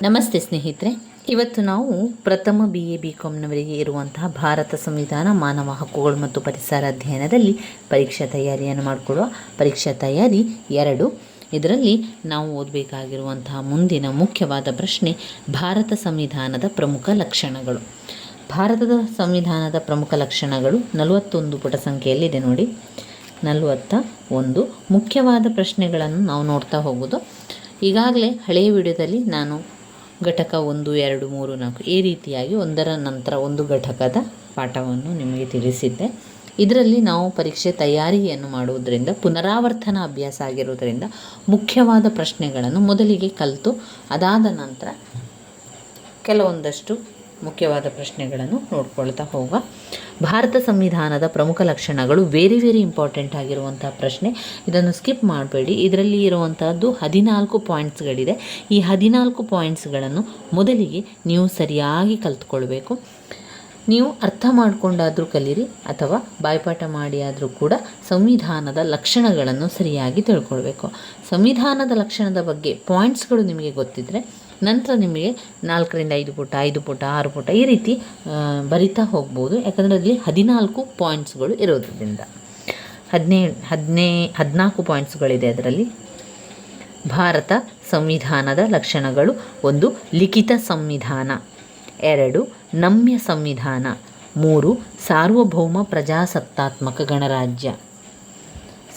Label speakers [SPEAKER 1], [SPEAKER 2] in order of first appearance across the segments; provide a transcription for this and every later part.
[SPEAKER 1] ನಮಸ್ತೆ ಸ್ನೇಹಿತರೆ, ಇವತ್ತು ನಾವು ಪ್ರಥಮ BA BComನವರಿಗೆ ಇರುವಂತಹ ಭಾರತ ಸಂವಿಧಾನ, ಮಾನವ ಹಕ್ಕುಗಳು ಮತ್ತು ಪರಿಸರ ಅಧ್ಯಯನದಲ್ಲಿ ಪರೀಕ್ಷಾ ತಯಾರಿಯನ್ನು ಮಾಡಿಕೊಡುವ ಪರೀಕ್ಷಾ ತಯಾರಿ 2. ಇದರಲ್ಲಿ ನಾವು ಓದಬೇಕಾಗಿರುವಂತಹ ಮುಂದಿನ ಮುಖ್ಯವಾದ ಪ್ರಶ್ನೆ, ಭಾರತ ಸಂವಿಧಾನದ ಪ್ರಮುಖ ಲಕ್ಷಣಗಳು. ಭಾರತದ ಸಂವಿಧಾನದ ಪ್ರಮುಖ ಲಕ್ಷಣಗಳು 41 ಪುಟ ಸಂಖ್ಯೆಯಲ್ಲಿದೆ ನೋಡಿ. 41 ಮುಖ್ಯವಾದ ಪ್ರಶ್ನೆಗಳನ್ನು ನಾವು ನೋಡ್ತಾ ಹೋಗೋದು. ಈಗಾಗಲೇ ಹಳೆಯ ವಿಡಿಯೋದಲ್ಲಿ ನಾನು ಘಟಕ 1, 2, 3, 4 ಈ ರೀತಿಯಾಗಿ ಒಂದರ ನಂತರ ಒಂದು ಘಟಕದ ಪಾಠವನ್ನು ನಿಮಗೆ ತಿಳಿಸಿದ್ದೆ. ಇದರಲ್ಲಿ ನಾವು ಪರೀಕ್ಷೆ ತಯಾರಿಯನ್ನು ಮಾಡುವುದರಿಂದ ಪುನರಾವರ್ತನ ಅಭ್ಯಾಸ ಆಗಿರುವುದರಿಂದ ಮುಖ್ಯವಾದ ಪ್ರಶ್ನೆಗಳನ್ನು ಮೊದಲಿಗೆ ಕಲಿತು ಅದಾದ ನಂತರ ಕೆಲವೊಂದಷ್ಟು ಮುಖ್ಯವಾದ ಪ್ರಶ್ನೆಗಳನ್ನು ನೋಡ್ಕೊಳ್ತಾ ಹೋಗುವ. ಭಾರತ ಸಂವಿಧಾನದ ಪ್ರಮುಖ ಲಕ್ಷಣಗಳು ವೆರಿ ಇಂಪಾರ್ಟೆಂಟ್ ಆಗಿರುವಂಥ ಪ್ರಶ್ನೆ. ಇದನ್ನು ಸ್ಕಿಪ್ ಮಾಡಬೇಡಿ. ಇದರಲ್ಲಿ ಇರುವಂಥದ್ದು 14 ಪಾಯಿಂಟ್ಸ್ಗಳಿದೆ. ಈ 14 ಪಾಯಿಂಟ್ಸ್ಗಳನ್ನು ಮೊದಲಿಗೆ ನೀವು ಸರಿಯಾಗಿ ಕಲಿತ್ಕೊಳ್ಬೇಕು. ನೀವು ಅರ್ಥ ಮಾಡಿಕೊಂಡಾದರೂ ಕಲೀರಿ ಅಥವಾ ಬಾಯ್ಪಾಠ ಮಾಡಿ ಆದರೂ ಕೂಡ ಸಂವಿಧಾನದ ಲಕ್ಷಣಗಳನ್ನು ಸರಿಯಾಗಿ ತಿಳ್ಕೊಳ್ಬೇಕು. ಸಂವಿಧಾನದ ಲಕ್ಷಣದ ಬಗ್ಗೆ ಪಾಯಿಂಟ್ಸ್ಗಳು ನಿಮಗೆ ಗೊತ್ತಿದ್ದರೆ ನಂತರ ನಿಮಗೆ 4ರಿಂದ 5 ಪುಟ, 5 ಪುಟ, 6 ಪುಟ ಈ ರೀತಿ ಬರಿತಾ ಹೋಗ್ಬೋದು. ಯಾಕಂದರೆ ಅದರಲ್ಲಿ 14 ಪಾಯಿಂಟ್ಸ್ಗಳು ಇರೋದ್ರಿಂದ 14 ಪಾಯಿಂಟ್ಸ್ಗಳಿದೆ ಅದರಲ್ಲಿ. ಭಾರತ ಸಂವಿಧಾನದ ಲಕ್ಷಣಗಳು: 1. ಲಿಖಿತ ಸಂವಿಧಾನ. 2. ನಮ್ಯ ಸಂವಿಧಾನ. 3. ಸಾರ್ವಭೌಮ ಪ್ರಜಾಸತ್ತಾತ್ಮಕ ಗಣರಾಜ್ಯ.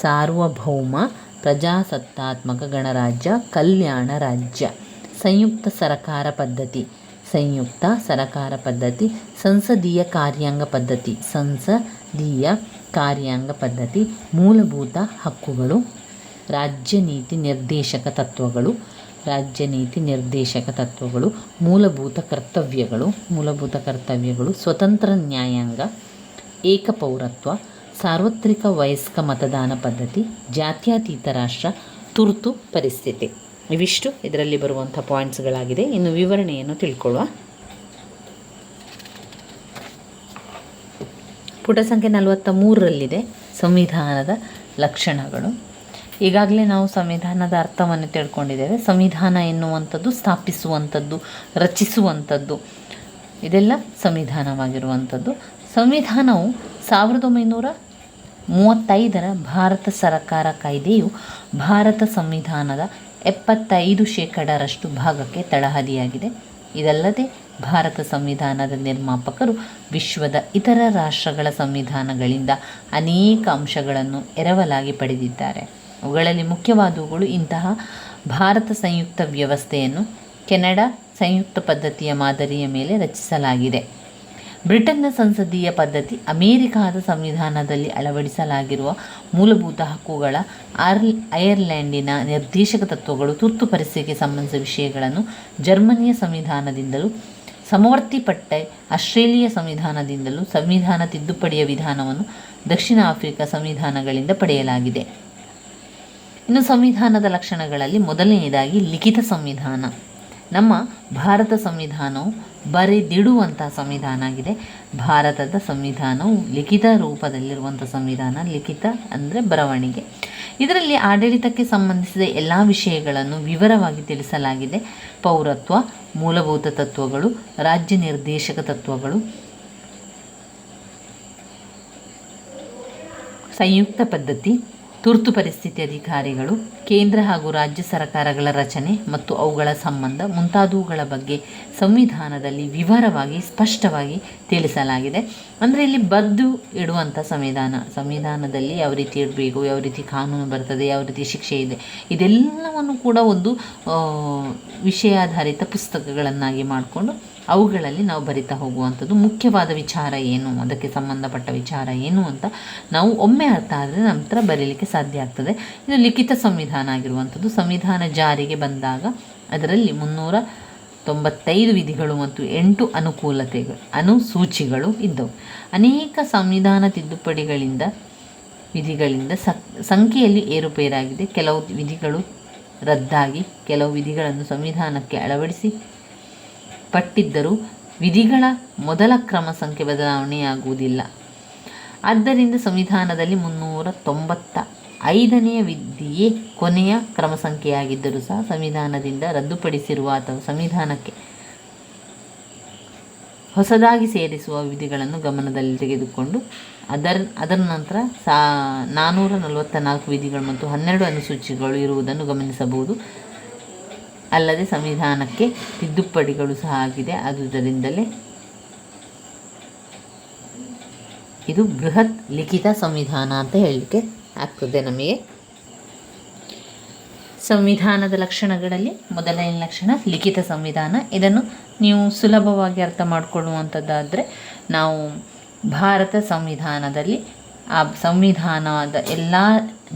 [SPEAKER 1] ಸಾರ್ವಭೌಮ ಪ್ರಜಾಸತ್ತಾತ್ಮಕ ಗಣರಾಜ್ಯ, ಕಲ್ಯಾಣ ರಾಜ್ಯ. ಸಂಯುಕ್ತ ಸರಕಾರ ಪದ್ಧತಿ. ಸಂಯುಕ್ತ ಸರಕಾರ ಪದ್ಧತಿ. ಸಂಸದೀಯ ಕಾರ್ಯಾಂಗ ಪದ್ಧತಿ. ಸಂಸದೀಯ ಕಾರ್ಯಾಂಗ ಪದ್ಧತಿ. ಮೂಲಭೂತ ಹಕ್ಕುಗಳು. ರಾಜ್ಯ ನೀತಿ ನಿರ್ದೇಶಕ ತತ್ವಗಳು. ರಾಜ್ಯ ನೀತಿ ನಿರ್ದೇಶಕ ತತ್ವಗಳು. ಮೂಲಭೂತ ಕರ್ತವ್ಯಗಳು. ಮೂಲಭೂತ ಕರ್ತವ್ಯಗಳು. ಸ್ವತಂತ್ರ ನ್ಯಾಯಾಂಗ. ಏಕಪೌರತ್ವ. ಸಾರ್ವತ್ರಿಕ ವಯಸ್ಕ ಮತದಾನ ಪದ್ಧತಿ. ಜಾತ್ಯತೀತ ರಾಷ್ಟ್ರ. ತುರ್ತು ಪರಿಸ್ಥಿತಿ. ಇವಿಷ್ಟು ಇದರಲ್ಲಿ ಬರುವಂಥ ಪಾಯಿಂಟ್ಸ್ಗಳಾಗಿದೆ. ಇನ್ನು ವಿವರಣೆಯನ್ನು ತಿಳ್ಕೊಳ್ಳುವ. ಪುಟ ಸಂಖ್ಯೆ 43ರಲ್ಲಿದೆ ಸಂವಿಧಾನದ ಲಕ್ಷಣಗಳು. ಈಗಾಗಲೇ ನಾವು ಸಂವಿಧಾನದ ಅರ್ಥವನ್ನು ತಿಳ್ಕೊಂಡಿದ್ದೇವೆ. ಸಂವಿಧಾನ ಎನ್ನುವಂಥದ್ದು ಸ್ಥಾಪಿಸುವಂಥದ್ದು, ರಚಿಸುವಂಥದ್ದು, ಇದೆಲ್ಲ ಸಂವಿಧಾನವಾಗಿರುವಂಥದ್ದು. ಸಂವಿಧಾನವು 1935ರ ಭಾರತ ಸರ್ಕಾರ ಕಾಯ್ದೆಯು ಭಾರತ ಸಂವಿಧಾನದ 75% ಭಾಗಕ್ಕೆ ತಳಹದಿಯಾಗಿದೆ. ಇದಲ್ಲದೆ ಭಾರತ ಸಂವಿಧಾನದ ನಿರ್ಮಾಪಕರು ವಿಶ್ವದ ಇತರ ರಾಷ್ಟ್ರಗಳ ಸಂವಿಧಾನಗಳಿಂದ ಅನೇಕ ಅಂಶಗಳನ್ನು ಎರವಲಾಗಿ ಪಡೆದಿದ್ದಾರೆ. ಅವುಗಳಲ್ಲಿ ಮುಖ್ಯವಾದವುಗಳು ಇಂತಹ: ಭಾರತ ಸಂಯುಕ್ತ ವ್ಯವಸ್ಥೆಯನ್ನು ಕೆನಡಾ ಸಂಯುಕ್ತ ಪದ್ಧತಿಯ ಮಾದರಿಯ ಮೇಲೆ ರಚಿಸಲಾಗಿದೆ. ಬ್ರಿಟನ್ನ ಸಂಸದೀಯ ಪದ್ಧತಿ ಅಮೇರಿಕಾದ ಸಂವಿಧಾನದಲ್ಲಿ ಅಳವಡಿಸಲಾಗಿರುವ ಮೂಲಭೂತ ಹಕ್ಕುಗಳ. ಐರ್ಲೆಂಡಿನ ನಿರ್ದೇಶಕ ತತ್ವಗಳು ತುರ್ತು ಪರಿಸ್ಥಿತಿಗೆ ಸಂಬಂಧಿಸಿದ ವಿಷಯಗಳನ್ನು ಜರ್ಮನಿಯ ಸಂವಿಧಾನದಿಂದಲೂ, ಸಮವರ್ತಿ ಪಟ್ಟೆ ಆಸ್ಟ್ರೇಲಿಯಾ ಸಂವಿಧಾನದಿಂದಲೂ, ಸಂವಿಧಾನ ತಿದ್ದುಪಡಿಯ ವಿಧಾನವನ್ನು ದಕ್ಷಿಣ ಆಫ್ರಿಕಾ ಸಂವಿಧಾನಗಳಿಂದ ಪಡೆಯಲಾಗಿದೆ. ಇನ್ನು ಸಂವಿಧಾನದ ಲಕ್ಷಣಗಳಲ್ಲಿ ಮೊದಲನೆಯದಾಗಿ ಲಿಖಿತ ಸಂವಿಧಾನ. ನಮ್ಮ ಭಾರತ ಸಂವಿಧಾನವು ಬರೆದಿಡುವಂಥ ಸಂವಿಧಾನ ಆಗಿದೆ. ಭಾರತದ ಸಂವಿಧಾನವು ಲಿಖಿತ ರೂಪದಲ್ಲಿರುವಂಥ ಸಂವಿಧಾನ. ಲಿಖಿತ ಅಂದರೆ ಬರವಣಿಗೆ. ಇದರಲ್ಲಿ ಆಡಳಿತಕ್ಕೆ ಸಂಬಂಧಿಸಿದ ಎಲ್ಲ ವಿಷಯಗಳನ್ನು ವಿವರವಾಗಿ ತಿಳಿಸಲಾಗಿದೆ. ಪೌರತ್ವ, ಮೂಲಭೂತ ತತ್ವಗಳು, ರಾಜ್ಯ ನಿರ್ದೇಶಕ ತತ್ವಗಳು, ಸಂಯುಕ್ತ ಪದ್ಧತಿ, ತುರ್ತು ಪರಿಸ್ಥಿತಿ ಅಧಿಕಾರಿಗಳು, ಕೇಂದ್ರ ಹಾಗೂ ರಾಜ್ಯ ಸರ್ಕಾರಗಳ ರಚನೆ ಮತ್ತು ಅವುಗಳ ಸಂಬಂಧ ಮುಂತಾದವುಗಳ ಬಗ್ಗೆ ಸಂವಿಧಾನದಲ್ಲಿ ವಿವರವಾಗಿ ಸ್ಪಷ್ಟವಾಗಿ ತಿಳಿಸಲಾಗಿದೆ. ಅಂದರೆ ಇಲ್ಲಿ ಬರೆದು ಇಡುವಂಥ ಸಂವಿಧಾನದಲ್ಲಿ ಯಾವ ರೀತಿ ಇಡಬೇಕು, ಯಾವ ರೀತಿ ಕಾನೂನು ಬರ್ತದೆ, ಯಾವ ರೀತಿ ಶಿಕ್ಷೆ ಇದೆ, ಇದೆಲ್ಲವನ್ನು ಕೂಡ ಒಂದು ವಿಷಯಾಧಾರಿತ ಪುಸ್ತಕಗಳನ್ನಾಗಿ ಮಾಡಿಕೊಂಡು ಅವುಗಳಲ್ಲಿ ನಾವು ಬರಿತಾ ಹೋಗುವಂಥದ್ದು. ಮುಖ್ಯವಾದ ವಿಚಾರ ಏನು, ಅದಕ್ಕೆ ಸಂಬಂಧಪಟ್ಟ ವಿಚಾರ ಏನು ಅಂತ ನಾವು ಒಮ್ಮೆ ಅರ್ಥ ಆದರೆ ನಂತರ ಬರೀಲಿಕ್ಕೆ ಸಾಧ್ಯ ಆಗ್ತದೆ. ಇದು ಲಿಖಿತ ಸಂವಿಧಾನ ಆಗಿರುವಂಥದ್ದು. ಸಂವಿಧಾನ ಜಾರಿಗೆ ಬಂದಾಗ ಅದರಲ್ಲಿ 395 ವಿಧಿಗಳು ಮತ್ತು 8 ಅನುಸೂಚಿಗಳು ಇದ್ದವು. ಅನೇಕ ಸಂವಿಧಾನ ತಿದ್ದುಪಡಿಗಳಿಂದ ವಿಧಿಗಳಿಂದ ಸಂಖ್ಯೆಯಲ್ಲಿ ಏರುಪೇರಾಗಿದೆ. ಕೆಲವು ವಿಧಿಗಳು ರದ್ದಾಗಿ ಕೆಲವು ವಿಧಿಗಳನ್ನು ಸಂವಿಧಾನಕ್ಕೆ ಅಳವಡಿಸಿ ಪಟ್ಟಿದ್ದರೂ ವಿಧಿಗಳ ಮೊದಲ ಕ್ರಮ ಸಂಖ್ಯೆ ಬದಲಾವಣೆಯಾಗುವುದಿಲ್ಲ. ಆದ್ದರಿಂದ ಸಂವಿಧಾನದಲ್ಲಿ 390 5ನೆಯ ವಿಧಿಯೇ ಕೊನೆಯ ಕ್ರಮ ಸಂಖ್ಯೆಯಾಗಿದ್ದರೂ ಸಹ ಸಂವಿಧಾನದಿಂದ ರದ್ದುಪಡಿಸಿರುವ ಅಥವಾ ಸಂವಿಧಾನಕ್ಕೆ ಹೊಸದಾಗಿ ಸೇರಿಸುವ ವಿಧಿಗಳನ್ನು ಗಮನದಲ್ಲಿ ತೆಗೆದುಕೊಂಡು ಅದರ ನಂತರ 444 ವಿಧಿಗಳು ಮತ್ತು 12 ಅನುಸೂಚಿಗಳು ಇರುವುದನ್ನು ಗಮನಿಸಬಹುದು. ಅಲ್ಲದೆ ಸಂವಿಧಾನಕ್ಕೆ ತಿದ್ದುಪಡಿಗಳು ಸಹ ಆಗಿದೆ. ಆದುದರಿಂದಲೇ ಇದು ಬೃಹತ್ ಲಿಖಿತ ಸಂವಿಧಾನ ಅಂತ ಹೇಳಲಿಕ್ಕೆ ಆಗ್ತದೆ. ನಮಗೆ ಸಂವಿಧಾನದ ಲಕ್ಷಣಗಳಲ್ಲಿ ಮೊದಲನೇ ಲಕ್ಷಣ ಲಿಖಿತ ಸಂವಿಧಾನ. ಇದನ್ನು ನೀವು ಸುಲಭವಾಗಿ ಅರ್ಥ ಮಾಡಿಕೊಳ್ಳುವಂಥದ್ದಾದರೆ, ನಾವು ಭಾರತ ಸಂವಿಧಾನದಲ್ಲಿ ಆ ಸಂವಿಧಾನದ ಎಲ್ಲ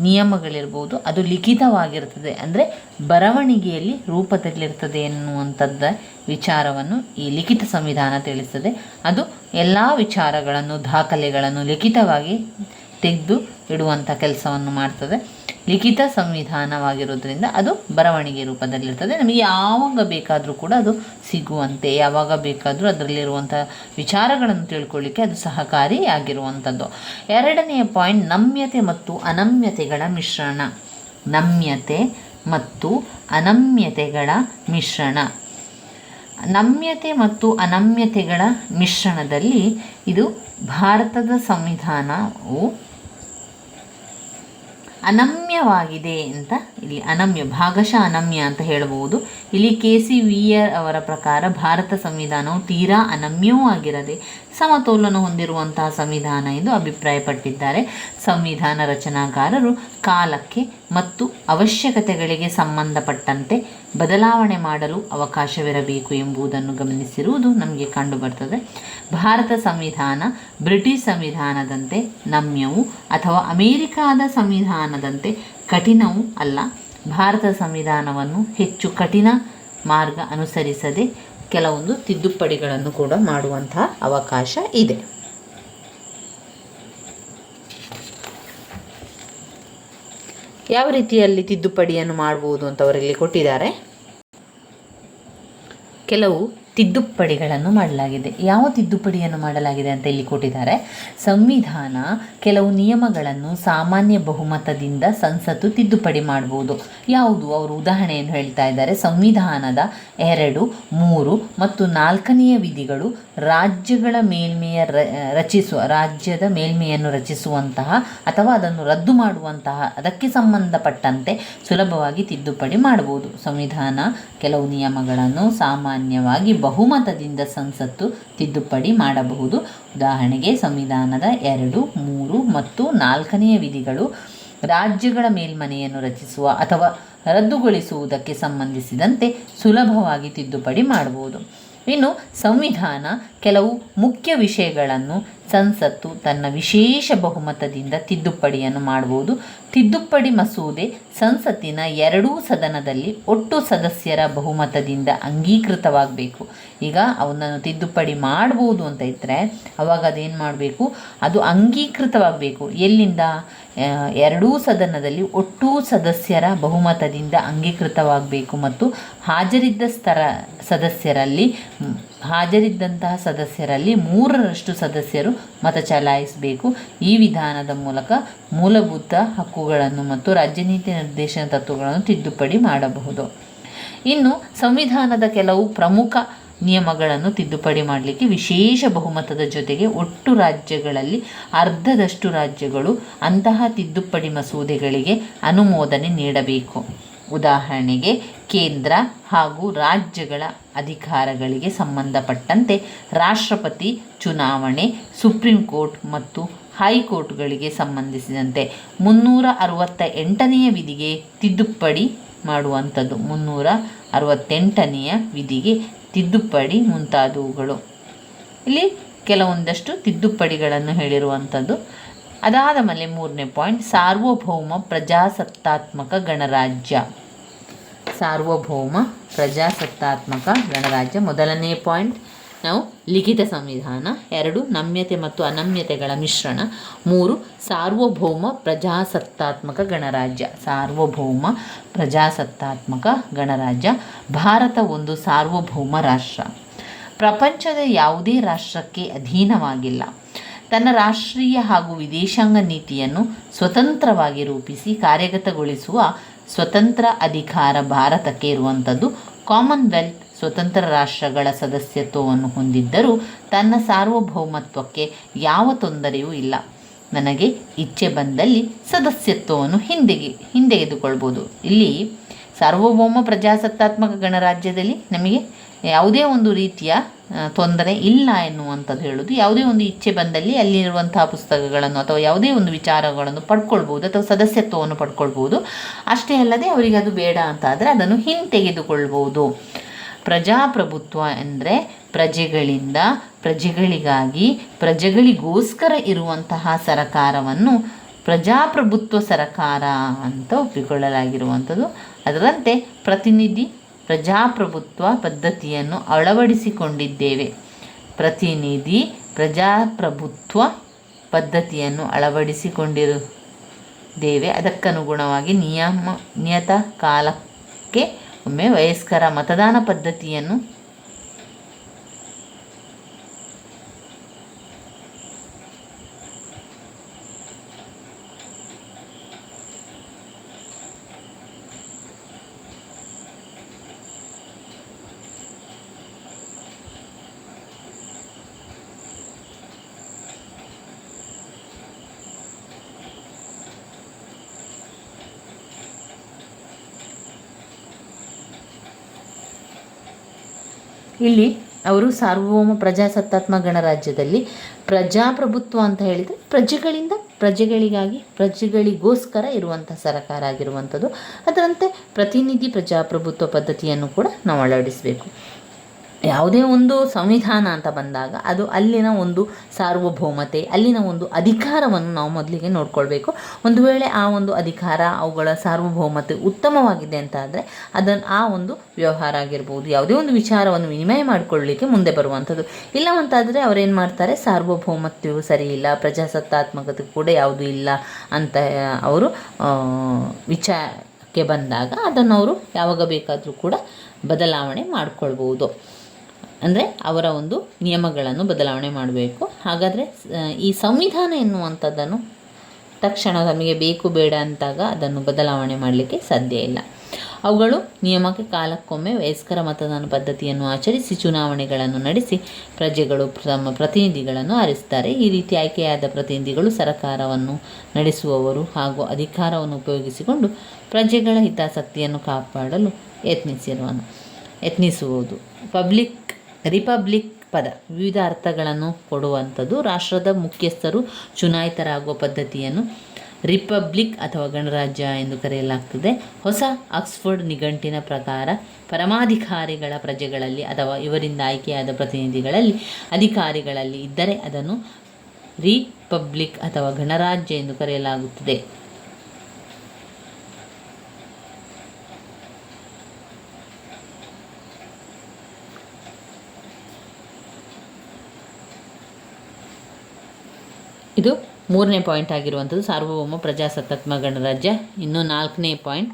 [SPEAKER 1] ನಿಯಮಗಳಿರ್ಬೋದು ಅದು ಲಿಖಿತವಾಗಿರ್ತದೆ, ಅಂದರೆ ಬರವಣಿಗೆಯಲ್ಲಿ ರೂಪದಲ್ಲಿರ್ತದೆ ಎನ್ನುವಂಥದ್ದ ವಿಚಾರವನ್ನು ಈ ಲಿಖಿತ ಸಂವಿಧಾನ ತಿಳಿಸ್ತದೆ. ಅದು ಎಲ್ಲ ವಿಚಾರಗಳನ್ನು, ದಾಖಲೆಗಳನ್ನು ಲಿಖಿತವಾಗಿ ತೆಗೆದು ಇಡುವಂಥ ಕೆಲಸವನ್ನು ಮಾಡ್ತದೆ. ಲಿಖಿತ ಸಂವಿಧಾನವಾಗಿರೋದ್ರಿಂದ ಅದು ಬರವಣಿಗೆ ರೂಪದಲ್ಲಿರ್ತದೆ. ನಮಗೆ ಯಾವಾಗ ಬೇಕಾದರೂ ಕೂಡ ಅದು ಸಿಗುವಂತೆ, ಯಾವಾಗ ಬೇಕಾದರೂ ಅದರಲ್ಲಿರುವಂಥ ವಿಚಾರಗಳನ್ನು ತಿಳ್ಕೊಳ್ಳಿಕ್ಕೆ ಅದು ಸಹಕಾರಿಯಾಗಿರುವಂಥದ್ದು. 2ನೆಯ ಪಾಯಿಂಟ್ ನಮ್ಯತೆ ಮತ್ತು ಅನಮ್ಯತೆಗಳ ಮಿಶ್ರಣ. ನಮ್ಯತೆ ಮತ್ತು ಅನಮ್ಯತೆಗಳ ಮಿಶ್ರಣ. ನಮ್ಯತೆ ಮತ್ತು ಅನಮ್ಯತೆಗಳ ಮಿಶ್ರಣದಲ್ಲಿ ಇದು ಭಾರತದ ಸಂವಿಧಾನವು ಅನಮ್ಯವಾಗಿದೆ ಅಂತ ಇಲ್ಲಿ ಅನಮ್ಯ, ಭಾಗಶಃ ಅನಮ್ಯ ಅಂತ ಹೇಳಬಹುದು. ಇಲ್ಲಿ KC ವೀಯರ್ ಅವರ ಪ್ರಕಾರ ಭಾರತ ಸಂವಿಧಾನವು ತೀರಾ ಅನಮ್ಯವೂ ಆಗಿರದೆ ಸಮತೋಲನ ಹೊಂದಿರುವಂತಹ ಸಂವಿಧಾನ ಎಂದು ಅಭಿಪ್ರಾಯಪಟ್ಟಿದ್ದಾರೆ. ಸಂವಿಧಾನ ರಚನಾಕಾರರು ಕಾಲಕ್ಕೆ ಮತ್ತು ಅವಶ್ಯಕತೆಗಳಿಗೆ ಸಂಬಂಧಪಟ್ಟಂತೆ ಬದಲಾವಣೆ ಮಾಡಲು ಅವಕಾಶವಿರಬೇಕು ಎಂಬುದನ್ನು ಗಮನಿಸಿರುವುದು ನಮಗೆ ಕಂಡುಬರ್ತದೆ. ಭಾರತ ಸಂವಿಧಾನ ಬ್ರಿಟಿಷ್ ಸಂವಿಧಾನದಂತೆ ನಮ್ಯವೂ ಅಥವಾ ಅಮೇರಿಕಾದ ಸಂವಿಧಾನದಂತೆ ಕಠಿಣವೂ ಅಲ್ಲ. ಭಾರತ ಸಂವಿಧಾನವನ್ನು ಹೆಚ್ಚು ಕಠಿಣ ಮಾರ್ಗ ಅನುಸರಿಸದೆ ಕೆಲವೊಂದು ತಿದ್ದುಪಡಿಗಳನ್ನು ಕೂಡ ಮಾಡುವಂತಹ ಅವಕಾಶ ಇದೆ. ಯಾವ ರೀತಿಯಲ್ಲಿ ತಿದ್ದುಪಡಿಯನ್ನು ಮಾಡಬಹುದು ಅಂತ ಅವರಲ್ಲಿ ಕೊಟ್ಟಿದ್ದಾರೆ. ಕೆಲವು ತಿದ್ದುಪಡಿಗಳನ್ನು ಮಾಡಲಾಗಿದೆ. ಯಾವ ತಿದ್ದುಪಡಿಯನ್ನು ಮಾಡಲಾಗಿದೆ ಅಂತ ಇಲ್ಲಿ ಕೊಟ್ಟಿದ್ದಾರೆ. ಸಂವಿಧಾನ ಕೆಲವು ನಿಯಮಗಳನ್ನು ಸಾಮಾನ್ಯ ಬಹುಮತದಿಂದ ಸಂಸತ್ತು ತಿದ್ದುಪಡಿ ಮಾಡಬಹುದು. ಯಾವುದು ಅವರು ಉದಾಹರಣೆಯನ್ನು ಹೇಳ್ತಾ ಇದ್ದಾರೆ. ಸಂವಿಧಾನದ 2, 3 ಮತ್ತು 4ನೆಯ ವಿಧಿಗಳು ರಾಜ್ಯಗಳ ರಾಜ್ಯದ ಮೇಲ್ಮೆಯನ್ನು ರಚಿಸುವಂತಹ ಅಥವಾ ಅದನ್ನು ರದ್ದು ಮಾಡುವಂತಹ ಅದಕ್ಕೆ ಸಂಬಂಧಪಟ್ಟಂತೆ ಸುಲಭವಾಗಿ ತಿದ್ದುಪಡಿ ಮಾಡಬಹುದು. ಸಂವಿಧಾನ ಕೆಲವು ನಿಯಮಗಳನ್ನು ಸಾಮಾನ್ಯವಾಗಿ ಬಹುಮತದಿಂದ ಸಂಸತ್ತು ತಿದ್ದುಪಡಿ ಮಾಡಬಹುದು. ಉದಾಹರಣೆಗೆ ಸಂವಿಧಾನದ 2, 3 ಮತ್ತು 4ನೆಯ ವಿಧಿಗಳು ರಾಜ್ಯಗಳ ಮೇಲ್ಮನೆಯನ್ನು ರಚಿಸುವ ಅಥವಾ ರದ್ದುಗೊಳಿಸುವುದಕ್ಕೆ ಸಂಬಂಧಿಸಿದಂತೆ ಸುಲಭವಾಗಿ ತಿದ್ದುಪಡಿ ಮಾಡಬಹುದು. ಇನ್ನು ಸಂವಿಧಾನ ಕೆಲವು ಮುಖ್ಯ ವಿಷಯಗಳನ್ನು ಸಂಸತ್ತು ತನ್ನ ವಿಶೇಷ ಬಹುಮತದಿಂದ ತಿದ್ದುಪಡಿಯನ್ನು ಮಾಡಬಹುದು. ತಿದ್ದುಪಡಿ ಮಸೂದೆ ಸಂಸತ್ತಿನ 2 ಸದನದಲ್ಲಿ ಒಟ್ಟು ಸದಸ್ಯರ ಬಹುಮತದಿಂದ ಅಂಗೀಕೃತವಾಗಬೇಕು. ಈಗ ಅವನನ್ನು ತಿದ್ದುಪಡಿ ಮಾಡ್ಬೋದು ಅಂತ ಇದ್ದರೆ ಅವಾಗ ಅದೇನು ಮಾಡಬೇಕು, ಅದು ಅಂಗೀಕೃತವಾಗಬೇಕು. ಎಲ್ಲಿಂದ? 2 ಸದನದಲ್ಲಿ ಒಟ್ಟು ಸದಸ್ಯರ ಬಹುಮತದಿಂದ ಅಂಗೀಕೃತವಾಗಬೇಕು ಮತ್ತು ಹಾಜರಿದ್ದಂತಹ ಸದಸ್ಯರಲ್ಲಿ 3ರಷ್ಟು ಸದಸ್ಯರು ಮತ ಚಲಾಯಿಸಬೇಕು. ಈ ವಿಧಾನದ ಮೂಲಕ ಮೂಲಭೂತ ಹಕ್ಕುಗಳನ್ನು ಮತ್ತು ರಾಜ್ಯನೀತಿ ನಿರ್ದೇಶನ ತತ್ವಗಳನ್ನು ತಿದ್ದುಪಡಿ ಮಾಡಬಹುದು. ಇನ್ನು ಸಂವಿಧಾನದ ಕೆಲವು ಪ್ರಮುಖ ನಿಯಮಗಳನ್ನು ತಿದ್ದುಪಡಿ ಮಾಡಲಿಕ್ಕೆ ವಿಶೇಷ ಬಹುಮತದ ಜೊತೆಗೆ ಒಟ್ಟು ರಾಜ್ಯಗಳಲ್ಲಿ ಅರ್ಧದಷ್ಟು ರಾಜ್ಯಗಳು ಅಂತಹ ತಿದ್ದುಪಡಿ ಮಸೂದೆಗಳಿಗೆ ಅನುಮೋದನೆ ನೀಡಬೇಕು. ಉದಾಹರಣೆಗೆ ಕೇಂದ್ರ ಹಾಗೂ ರಾಜ್ಯಗಳ ಅಧಿಕಾರಗಳಿಗೆ ಸಂಬಂಧಪಟ್ಟಂತೆ ರಾಷ್ಟ್ರಪತಿ ಚುನಾವಣೆ, ಸುಪ್ರೀಂ ಕೋರ್ಟ್ ಮತ್ತು ಹೈಕೋರ್ಟ್ಗಳಿಗೆ ಸಂಬಂಧಿಸಿದಂತೆ 368ನೆಯ ವಿಧಿಗೆ ತಿದ್ದುಪಡಿ ಮಾಡುವಂಥದ್ದು. 368ನೆಯ ವಿಧಿಗೆ ತಿದ್ದುಪಡಿ ಮುಂತಾದವುಗಳು. ಇಲ್ಲಿ ಕೆಲವೊಂದಷ್ಟು ತಿದ್ದುಪಡಿಗಳನ್ನು ಹೇಳಿರುವಂಥದ್ದು. ಅದಾದ ಮೇಲೆ 3ನೇ ಪಾಯಿಂಟ್ ಸಾರ್ವಭೌಮ ಪ್ರಜಾಸತ್ತಾತ್ಮಕ ಗಣರಾಜ್ಯ. ಸಾರ್ವಭೌಮ ಪ್ರಜಾಸತ್ತಾತ್ಮಕ ಗಣರಾಜ್ಯ. ಮೊದಲನೇ ಪಾಯಿಂಟ್ ನಾವು ಲಿಖಿತ ಸಂವಿಧಾನ. 2 ನಮ್ಯತೆ ಮತ್ತು ಅನಮ್ಯತೆಗಳ ಮಿಶ್ರಣ. 3 ಸಾರ್ವಭೌಮ ಪ್ರಜಾಸತ್ತಾತ್ಮಕ ಗಣರಾಜ್ಯ. ಸಾರ್ವಭೌಮ ಪ್ರಜಾಸತ್ತಾತ್ಮಕ ಗಣರಾಜ್ಯ. ಭಾರತ ಒಂದು ಸಾರ್ವಭೌಮ ರಾಷ್ಟ್ರ. ಪ್ರಪಂಚದ ಯಾವುದೇ ರಾಷ್ಟ್ರಕ್ಕೆ ಅಧೀನವಾಗಿಲ್ಲ. ತನ್ನ ರಾಷ್ಟ್ರೀಯ ಹಾಗೂ ವಿದೇಶಾಂಗ ನೀತಿಯನ್ನು ಸ್ವತಂತ್ರವಾಗಿ ರೂಪಿಸಿ ಕಾರ್ಯಗತಗೊಳಿಸುವ ಸ್ವತಂತ್ರ ಅಧಿಕಾರ ಭಾರತಕ್ಕೆ ಇರುವಂಥದ್ದು. ಕಾಮನ್ವೆಲ್ತ್ ಸ್ವತಂತ್ರ ರಾಷ್ಟ್ರಗಳ ಸದಸ್ಯತ್ವವನ್ನು ಹೊಂದಿದ್ದರೂ ತನ್ನ ಸಾರ್ವಭೌಮತ್ವಕ್ಕೆ ಯಾವ ತೊಂದರೆಯೂ ಇಲ್ಲ. ನನಗೆ ಇಚ್ಛೆ ಬಂದಲ್ಲಿ ಸದಸ್ಯತ್ವವನ್ನು ಹಿಂದೆಗೆದುಕೊಳ್ಬೋದು. ಇಲ್ಲಿ ಸಾರ್ವಭೌಮ ಪ್ರಜಾಸತ್ತಾತ್ಮಕ ಗಣರಾಜ್ಯದಲ್ಲಿ ನಮಗೆ ಯಾವುದೇ ಒಂದು ರೀತಿಯ ತೊಂದರೆ ಇಲ್ಲ ಎನ್ನುವಂಥದ್ದು ಹೇಳೋದು. ಯಾವುದೇ ಒಂದು ಇಚ್ಛೆ ಬಂದಲ್ಲಿ ಅಲ್ಲಿರುವಂತಹ ಪುಸ್ತಕಗಳನ್ನು ಅಥವಾ ಯಾವುದೇ ಒಂದು ವಿಚಾರಗಳನ್ನು ಪಡ್ಕೊಳ್ಬೋದು ಅಥವಾ ಸದಸ್ಯತ್ವವನ್ನು ಪಡ್ಕೊಳ್ಬೋದು. ಅಷ್ಟೇ ಅಲ್ಲದೆ ಅವರಿಗೆ ಅದು ಬೇಡ ಅಂತ ಆದರೆ ಅದನ್ನು ಹಿಂತೆಗೆದುಕೊಳ್ಬೋದು. ಪ್ರಜಾಪ್ರಭುತ್ವ ಅಂದರೆ ಪ್ರಜೆಗಳಿಂದ ಪ್ರಜೆಗಳಿಗಾಗಿ ಪ್ರಜೆಗಳಿಗೋಸ್ಕರ ಇರುವಂತಹ ಸರಕಾರವನ್ನು ಪ್ರಜಾಪ್ರಭುತ್ವ ಸರಕಾರ ಅಂತ ಒಪ್ಪಿಕೊಳ್ಳಲಾಗಿರುವಂಥದ್ದು. ಅದರಂತೆ ಪ್ರತಿನಿಧಿ ಪ್ರಜಾಪ್ರಭುತ್ವ ಪದ್ಧತಿಯನ್ನು ಅಳವಡಿಸಿಕೊಂಡಿದ್ದೇವೆ. ಪ್ರತಿನಿಧಿ ಪ್ರಜಾಪ್ರಭುತ್ವ ಪದ್ಧತಿಯನ್ನು ಅಳವಡಿಸಿಕೊಂಡಿರುತ್ತೇವೆ. ಅದಕ್ಕನುಗುಣವಾಗಿ ನಿಯತ ಕಾಲಕ್ಕೆ ಒಮ್ಮೆ ವಯಸ್ಕರ ಮತದಾನ ಪದ್ಧತಿಯನ್ನು ಇಲ್ಲಿ ಅವರು ಸಾರ್ವಭೌಮ ಪ್ರಜಾಸತ್ತಾತ್ಮಕ ಗಣರಾಜ್ಯದಲ್ಲಿ ಪ್ರಜಾಪ್ರಭುತ್ವ ಅಂತ ಹೇಳಿದರೆ ಪ್ರಜೆಗಳಿಂದ ಪ್ರಜೆಗಳಿಗಾಗಿ ಪ್ರಜೆಗಳಿಗೋಸ್ಕರ ಇರುವಂಥ ಸರಕಾರ ಆಗಿರುವಂಥದ್ದು. ಅದರಂತೆ ಪ್ರತಿನಿಧಿ ಪ್ರಜಾಪ್ರಭುತ್ವ ಪದ್ಧತಿಯನ್ನು ಕೂಡ ನಾವು ಅಳವಡಿಸಬೇಕು. ಯಾವುದೇ ಒಂದು ಸಂವಿಧಾನ ಅಂತ ಬಂದಾಗ ಅದು ಅಲ್ಲಿನ ಒಂದು ಸಾರ್ವಭೌಮತೆ, ಅಲ್ಲಿನ ಒಂದು ಅಧಿಕಾರವನ್ನು ನಾವು ಮೊದಲಿಗೆ ನೋಡ್ಕೊಳ್ಬೇಕು. ಒಂದು ವೇಳೆ ಆ ಒಂದು ಅಧಿಕಾರ ಅವುಗಳ ಸಾರ್ವಭೌಮತೆ ಉತ್ತಮವಾಗಿದೆ ಅಂತ ಆದರೆ ಆ ಒಂದು ವ್ಯವಹಾರ ಆಗಿರ್ಬೋದು, ಯಾವುದೇ ಒಂದು ವಿಚಾರವನ್ನು ವಿನಿಮಯ ಮಾಡಿಕೊಳ್ಳಲಿಕ್ಕೆ ಮುಂದೆ ಬರುವಂಥದ್ದು. ಇಲ್ಲವಂತಾದರೆ ಅವರೇನು ಮಾಡ್ತಾರೆ, ಸಾರ್ವಭೌಮತ್ವವು ಸರಿ ಇಲ್ಲ, ಪ್ರಜಾಸತ್ತಾತ್ಮಕತೆ ಕೂಡ ಯಾವುದೂ ಇಲ್ಲ ಅಂತ ಅವರು ವಿಚಾರಕ್ಕೆ ಬಂದಾಗ ಅದನ್ನು ಅವರು ಯಾವಾಗ ಬೇಕಾದರೂ ಕೂಡ ಬದಲಾವಣೆ ಮಾಡಿಕೊಳ್ಬೋದು. ಅಂದರೆ ಅವರ ಒಂದು ನಿಯಮಗಳನ್ನು ಬದಲಾವಣೆ ಮಾಡಬೇಕು. ಹಾಗಾದರೆ ಈ ಸಂವಿಧಾನ ಎನ್ನುವಂಥದ್ದನ್ನು ತಕ್ಷಣ ನಮಗೆ ಬೇಕು ಬೇಡ ಅಂತಾಗ ಅದನ್ನು ಬದಲಾವಣೆ ಮಾಡಲಿಕ್ಕೆ ಸಾಧ್ಯ ಇಲ್ಲ. ಅವುಗಳು ನಿಯಮಕ್ಕೆ ಕಾಲಕ್ಕೊಮ್ಮೆ ವಯಸ್ಕರ ಮತದಾನ ಪದ್ಧತಿಯನ್ನು ಆಚರಿಸಿ ಚುನಾವಣೆಗಳನ್ನು ನಡೆಸಿ ಪ್ರಜೆಗಳು ತಮ್ಮ ಪ್ರತಿನಿಧಿಗಳನ್ನು ಆರಿಸ್ತಾರೆ. ಈ ರೀತಿ ಆಯ್ಕೆಯಾದ ಪ್ರತಿನಿಧಿಗಳು ಸರ್ಕಾರವನ್ನು ನಡೆಸುವವರು ಹಾಗೂ ಅಧಿಕಾರವನ್ನು ಉಪಯೋಗಿಸಿಕೊಂಡು ಪ್ರಜೆಗಳ ಹಿತಾಸಕ್ತಿಯನ್ನು ಕಾಪಾಡಲು ಯತ್ನಿಸುವುದು. ರಿಪಬ್ಲಿಕ್ ಪದ ವಿವಿಧ ಅರ್ಥಗಳನ್ನು ಕೊಡುವಂಥದ್ದು. ರಾಷ್ಟ್ರದ ಮುಖ್ಯಸ್ಥರು ಚುನಾಯಿತರಾಗುವ ಪದ್ಧತಿಯನ್ನು ರಿಪಬ್ಲಿಕ್ ಅಥವಾ ಗಣರಾಜ್ಯ ಎಂದು ಕರೆಯಲಾಗ್ತದೆ. ಹೊಸ ಆಕ್ಸ್ಫರ್ಡ್ ನಿಘಂಟಿನ ಪ್ರಕಾರ ಪರಮಾಧಿಕಾರಿಗಳ ಪ್ರಜೆಗಳಲ್ಲಿ ಅಥವಾ ಇವರಿಂದ ಆಯ್ಕೆಯಾದ ಪ್ರತಿನಿಧಿಗಳಲ್ಲಿ ಅಧಿಕಾರಿಗಳಲ್ಲಿ ಇದ್ದರೆ ಅದನ್ನು ರಿಪಬ್ಲಿಕ್ ಅಥವಾ ಗಣರಾಜ್ಯ ಎಂದು ಕರೆಯಲಾಗುತ್ತದೆ. ಇದು 3ನೇ ಪಾಯಿಂಟ್ ಆಗಿರುವಂಥದ್ದು, ಸಾರ್ವಭೌಮ ಪ್ರಜಾಸತ್ತಾತ್ಮಕ ಗಣರಾಜ್ಯ. ಇನ್ನು 4ನೇ ಪಾಯಿಂಟ್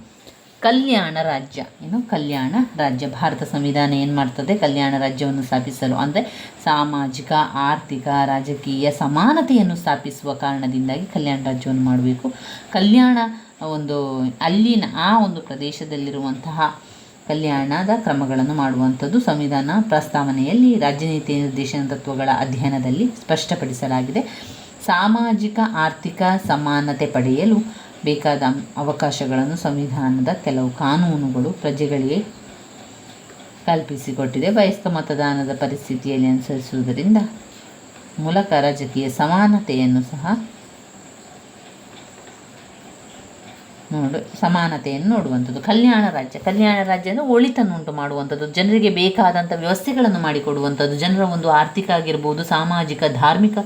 [SPEAKER 1] ಕಲ್ಯಾಣ ರಾಜ್ಯ. ಕಲ್ಯಾಣ ರಾಜ್ಯ. ಭಾರತ ಸಂವಿಧಾನ ಏನು ಮಾಡ್ತದೆ, ಕಲ್ಯಾಣ ರಾಜ್ಯವನ್ನು ಸ್ಥಾಪಿಸಲು ಅಂದರೆ ಸಾಮಾಜಿಕ, ಆರ್ಥಿಕ, ರಾಜಕೀಯ ಸಮಾನತೆಯನ್ನು ಸ್ಥಾಪಿಸುವ ಕಾರಣದಿಂದಾಗಿ ಕಲ್ಯಾಣ ರಾಜ್ಯವನ್ನು ಮಾಡಬೇಕು. ಕಲ್ಯಾಣ ಅಲ್ಲಿನ ಆ ಒಂದು ಪ್ರದೇಶದಲ್ಲಿರುವಂತಹ ಕಲ್ಯಾಣದ ಕ್ರಮಗಳನ್ನು ಮಾಡುವಂಥದ್ದು ಸಂವಿಧಾನ ಪ್ರಸ್ತಾವನೆಯಲ್ಲಿ ರಾಜ್ಯನೀತಿ ನಿರ್ದೇಶನ ತತ್ವಗಳ ಅಧ್ಯಯನದಲ್ಲಿ ಸ್ಪಷ್ಟಪಡಿಸಲಾಗಿದೆ. ಸಾಮಾಜಿಕ ಆರ್ಥಿಕ ಸಮಾನತೆ ಪಡೆಯಲು ಬೇಕಾದ ಅವಕಾಶಗಳನ್ನು ಸಂವಿಧಾನದ ಕೆಲವು ಕಾನೂನುಗಳು ಪ್ರಜೆಗಳಿಗೆ ಕಲ್ಪಿಸಿಕೊಟ್ಟಿದೆ. ವಯಸ್ಕ ಮತದಾನದ ಪರಿಸ್ಥಿತಿಯಲ್ಲಿ ಅನುಸರಿಸುವುದರಿಂದ ಮೂಲಕ ರಾಜಕೀಯ ಸಮಾನತೆಯನ್ನು ನೋಡುವಂಥದ್ದು. ಕಲ್ಯಾಣ ರಾಜ್ಯ ಅಂದರೆ ಒಳಿತನ್ನುಂಟು ಮಾಡುವಂಥದ್ದು, ಜನರಿಗೆ ಬೇಕಾದಂಥ ವ್ಯವಸ್ಥೆಗಳನ್ನು ಮಾಡಿಕೊಡುವಂಥದ್ದು, ಜನರ ಒಂದು ಆರ್ಥಿಕ ಆಗಿರ್ಬೋದು, ಸಾಮಾಜಿಕ, ಧಾರ್ಮಿಕ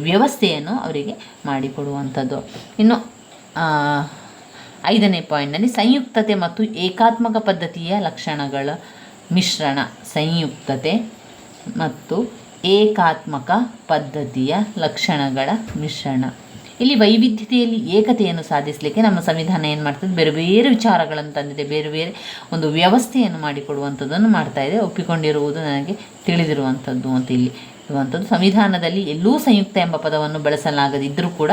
[SPEAKER 1] ವ್ಯವಸ್ಥೆಯನ್ನು ಅವರಿಗೆ ಮಾಡಿಕೊಡುವಂಥದ್ದು. ಇನ್ನು 5ನೇ ಪಾಯಿಂಟ್ನಲ್ಲಿ ಸಂಯುಕ್ತತೆ ಮತ್ತು ಏಕಾತ್ಮಕ ಪದ್ಧತಿಯ ಲಕ್ಷಣಗಳ ಮಿಶ್ರಣ. ಸಂಯುಕ್ತತೆ ಮತ್ತು ಏಕಾತ್ಮಕ ಪದ್ಧತಿಯ ಲಕ್ಷಣಗಳ ಮಿಶ್ರಣ. ಇಲ್ಲಿ ವೈವಿಧ್ಯತೆಯಲ್ಲಿ ಏಕತೆಯನ್ನು ಸಾಧಿಸಲಿಕ್ಕೆ ನಮ್ಮ ಸಂವಿಧಾನ ಏನು ಮಾಡ್ತದೆ, ಬೇರೆ ಬೇರೆ ವಿಚಾರಗಳನ್ನು ತಂದಿದೆ, ಬೇರೆ ಬೇರೆ ಒಂದು ವ್ಯವಸ್ಥೆಯನ್ನು ಮಾಡಿಕೊಡುವಂಥದ್ದನ್ನು ಮಾಡ್ತಾ ಇದೆ. ಒಪ್ಪಿಕೊಂಡಿರುವುದು ನನಗೆ ತಿಳಿದಿರುವಂಥದ್ದು ಅಂತ ಇಲ್ಲಿ ಇರುವಂಥದ್ದು. ಸಂವಿಧಾನದಲ್ಲಿ ಎಲ್ಲೂ ಸಂಯುಕ್ತ ಎಂಬ ಪದವನ್ನು ಬಳಸಲಾಗದಿದ್ದರೂ ಕೂಡ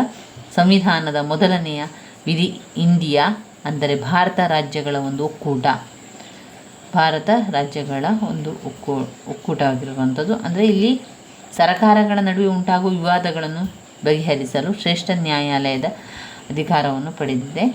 [SPEAKER 1] ಸಂವಿಧಾನದ ಮೊದಲನೆಯ ವಿಧಿ ಇಂಡಿಯಾ ಅಂದರೆ ಭಾರತ ರಾಜ್ಯಗಳ ಒಂದು ಒಕ್ಕೂಟ, ಭಾರತ ರಾಜ್ಯಗಳ ಒಂದು ಒಕ್ಕೂಟವಾಗಿರುವಂಥದ್ದು. ಅಂದರೆ ಇಲ್ಲಿ ಸರಕಾರಗಳ ನಡುವೆ ಉಂಟಾಗುವ ವಿವಾದಗಳನ್ನು ಬಗೆಹರಿಸಲು ಶ್ರೇಷ್ಠ ನ್ಯಾಯಾಲಯದ ಅಧಿಕಾರವನ್ನು ಪಡೆದಿದೆ.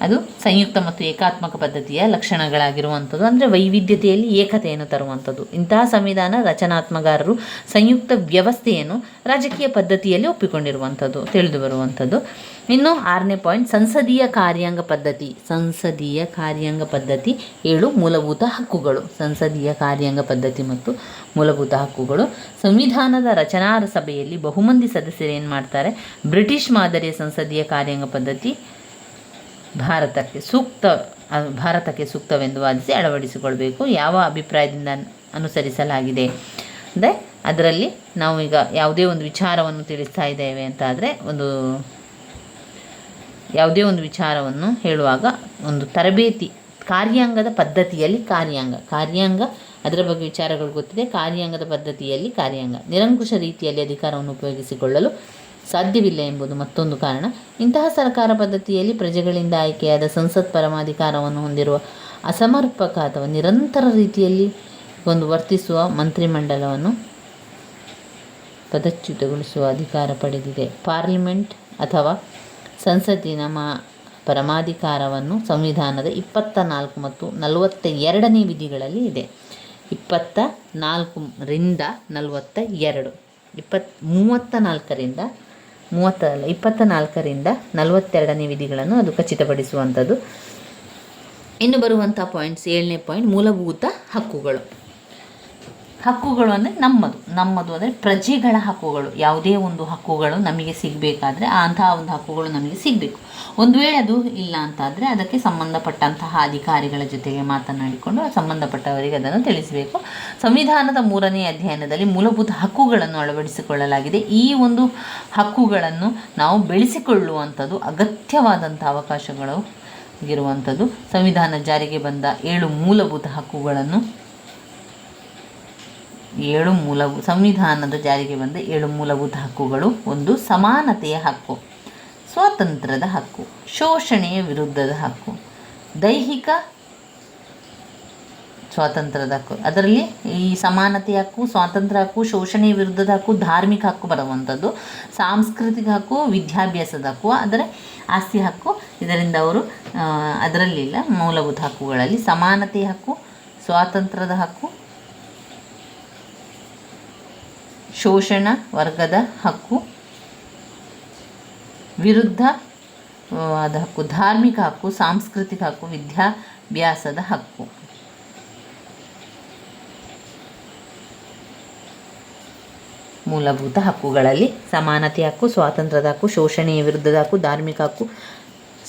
[SPEAKER 1] ಅದು ಸಂಯುಕ್ತ ಮತ್ತು ಏಕಾತ್ಮಕ ಪದ್ಧತಿಯ ಲಕ್ಷಣಗಳಾಗಿರುವಂಥದ್ದು. ಅಂದರೆ ವೈವಿಧ್ಯತೆಯಲ್ಲಿ ಏಕತೆಯನ್ನು ತರುವಂಥದ್ದು. ಇಂತಹ ಸಂವಿಧಾನ ರಚನಾತ್ಮಗಾರರು ಸಂಯುಕ್ತ ವ್ಯವಸ್ಥೆಯನ್ನು ರಾಜಕೀಯ ಪದ್ಧತಿಯಲ್ಲಿ ಒಪ್ಪಿಕೊಂಡಿರುವಂಥದ್ದು ತಿಳಿದು ಬರುವಂಥದ್ದು. ಇನ್ನು 6ನೇ ಪಾಯಿಂಟ್, ಸಂಸದೀಯ ಕಾರ್ಯಾಂಗ ಪದ್ಧತಿ. ಸಂಸದೀಯ ಕಾರ್ಯಾಂಗ ಪದ್ಧತಿ 7 ಮೂಲಭೂತ ಹಕ್ಕುಗಳು. ಸಂಸದೀಯ ಕಾರ್ಯಾಂಗ ಪದ್ಧತಿ ಮತ್ತು ಮೂಲಭೂತ ಹಕ್ಕುಗಳು. ಸಂವಿಧಾನದ ರಚನಾ ಸಭೆಯಲ್ಲಿ ಬಹುಮಂದಿ ಸದಸ್ಯರು ಏನು ಮಾಡ್ತಾರೆ, ಬ್ರಿಟಿಷ್ ಮಾದರಿಯ ಸಂಸದೀಯ ಕಾರ್ಯಾಂಗ ಪದ್ಧತಿ ಭಾರತಕ್ಕೆ ಸೂಕ್ತವೆಂದು ವಾದಿಸಿ ಅಳವಡಿಸಿಕೊಳ್ಬೇಕು. ಯಾವ ಅಭಿಪ್ರಾಯದಿಂದ ಅನುಸರಿಸಲಾಗಿದೆ ಅಂದರೆ ಅದರಲ್ಲಿ ನಾವು ಈಗ ಯಾವುದೇ ಒಂದು ವಿಚಾರವನ್ನು ತಿಳಿಸ್ತಾ ಇದ್ದೇವೆ ಅಂತ ಆದರೆ ಯಾವುದೇ ಒಂದು ವಿಚಾರವನ್ನು ಹೇಳುವಾಗ ಒಂದು ತರಬೇತಿ ಕಾರ್ಯಾಂಗದ ಪದ್ಧತಿಯಲ್ಲಿ ಕಾರ್ಯಾಂಗ ಅದರ ಬಗ್ಗೆ ವಿಚಾರಗಳು ಗೊತ್ತಿದೆ. ಕಾರ್ಯಾಂಗದ ಪದ್ಧತಿಯಲ್ಲಿ ನಿರಂಕುಶ ರೀತಿಯಲ್ಲಿ ಅಧಿಕಾರವನ್ನು ಉಪಯೋಗಿಸಿಕೊಳ್ಳಲು ಸಾಧ್ಯವಿಲ್ಲ ಎಂಬುದು ಮತ್ತೊಂದು ಕಾರಣ. ಇಂತಹ ಸರ್ಕಾರ ಪದ್ಧತಿಯಲ್ಲಿ ಪ್ರಜೆಗಳಿಂದ ಆಯ್ಕೆಯಾದ ಸಂಸತ್ ಪರಮಾಧಿಕಾರವನ್ನು ಹೊಂದಿರುವ ಅಸಮರ್ಪಕ ಅಥವಾ ನಿರಂತರ ರೀತಿಯಲ್ಲಿ ವರ್ತಿಸುವ ಮಂತ್ರಿಮಂಡಲವನ್ನು ಪದಚ್ಯುತಗೊಳಿಸುವ ಅಧಿಕಾರ ಪಡೆದಿದೆ. ಪಾರ್ಲಿಮೆಂಟ್ ಅಥವಾ ಸಂಸತ್ತಿನ ಪರಮಾಧಿಕಾರವನ್ನು ಸಂವಿಧಾನದ 24 ಮತ್ತು 42ನೇ ವಿಧಿಗಳಲ್ಲಿ ಇದೆ. 24ರಿಂದ 42, 24ರಿಂದ 42ನೇ ವಿಧಿಗಳನ್ನು ಅದು ಖಚಿತಪಡಿಸುವಂಥದ್ದು. ಇನ್ನು ಬರುವಂಥ ಪಾಯಿಂಟ್ಸ್, 7ನೇ ಪಾಯಿಂಟ್, ಮೂಲಭೂತ ಹಕ್ಕುಗಳು. ಹಕ್ಕುಗಳು ಅಂದರೆ ನಮ್ಮದು ಅಂದರೆ ಪ್ರಜೆಗಳ ಹಕ್ಕುಗಳು. ಯಾವುದೇ ಒಂದು ಹಕ್ಕುಗಳು ನಮಗೆ ಸಿಗಬೇಕಾದ್ರೆ ಅಂತಹ ಒಂದು ಹಕ್ಕುಗಳು ನಮಗೆ ಸಿಗಬೇಕು. ಒಂದು ವೇಳೆ ಅದು ಇಲ್ಲ ಅಂತಾದರೆ ಅದಕ್ಕೆ ಸಂಬಂಧಪಟ್ಟಂತಹ ಅಧಿಕಾರಿಗಳ ಜೊತೆಗೆ ಮಾತನಾಡಿಕೊಂಡು ಸಂಬಂಧಪಟ್ಟವರಿಗೆ ಅದನ್ನು ತಿಳಿಸಬೇಕು. ಸಂವಿಧಾನದ 3ನೇ ಅಧ್ಯಾಯದಲ್ಲಿ ಮೂಲಭೂತ ಹಕ್ಕುಗಳನ್ನು ಅಳವಡಿಸಿಕೊಳ್ಳಲಾಗಿದೆ. ಈ ಒಂದು ಹಕ್ಕುಗಳನ್ನು ನಾವು ಬೆಳೆಸಿಕೊಳ್ಳುವಂಥದ್ದು ಅಗತ್ಯವಾದಂಥ ಅವಕಾಶಗಳು ಇರುವಂಥದ್ದು. ಸಂವಿಧಾನ ಜಾರಿಗೆ ಬಂದ 7 ಮೂಲಭೂತ ಹಕ್ಕುಗಳನ್ನು ಸಂವಿಧಾನದ ಜಾರಿಗೆ ಬಂದ 7 ಮೂಲಭೂತ ಹಕ್ಕುಗಳು. 1, ಸಮಾನತೆಯ ಹಕ್ಕು, ಸ್ವಾತಂತ್ರ್ಯದ ಹಕ್ಕು, ಶೋಷಣೆಯ ವಿರುದ್ಧದ ಹಕ್ಕು, ದೈಹಿಕ ಸ್ವಾತಂತ್ರ್ಯದ ಹಕ್ಕು. ಅದರಲ್ಲಿ ಈ ಸಮಾನತೆಯ ಹಕ್ಕು, ಸ್ವಾತಂತ್ರ್ಯ ಹಕ್ಕು, ಶೋಷಣೆಯ ವಿರುದ್ಧದ ಹಕ್ಕು, ಧಾರ್ಮಿಕ ಹಕ್ಕು ಬರುವಂಥದ್ದು, ಸಾಂಸ್ಕೃತಿಕ ಹಕ್ಕು, ವಿದ್ಯಾಭ್ಯಾಸದ ಹಕ್ಕು, ಅಂದರೆ ಆಸ್ತಿ ಹಕ್ಕು. ಇದರಿಂದ ಅವರು ಅದರಲ್ಲಿಲ್ಲ ಮೂಲಭೂತ ಹಕ್ಕುಗಳಲ್ಲಿ ಸಮಾನತೆಯ ಹಕ್ಕು, ಸ್ವಾತಂತ್ರ್ಯದ ಹಕ್ಕು, ಶೋಷಣ ವರ್ಗದ ಹಕ್ಕು, ವಿರುದ್ಧವಾದ ಹಕ್ಕು, ಧಾರ್ಮಿಕ ಹಕ್ಕು, ಸಾಂಸ್ಕೃತಿಕ ಹಕ್ಕು, ವಿದ್ಯಾಭ್ಯಾಸದ ಹಕ್ಕು. ಮೂಲಭೂತ ಹಕ್ಕುಗಳಲ್ಲಿ ಸಮಾನತೆ ಹಕ್ಕು, ಸ್ವಾತಂತ್ರ್ಯದ ಹಕ್ಕು, ಶೋಷಣೆಯ ವಿರುದ್ಧದ ಹಕ್ಕು, ಧಾರ್ಮಿಕ ಹಕ್ಕು,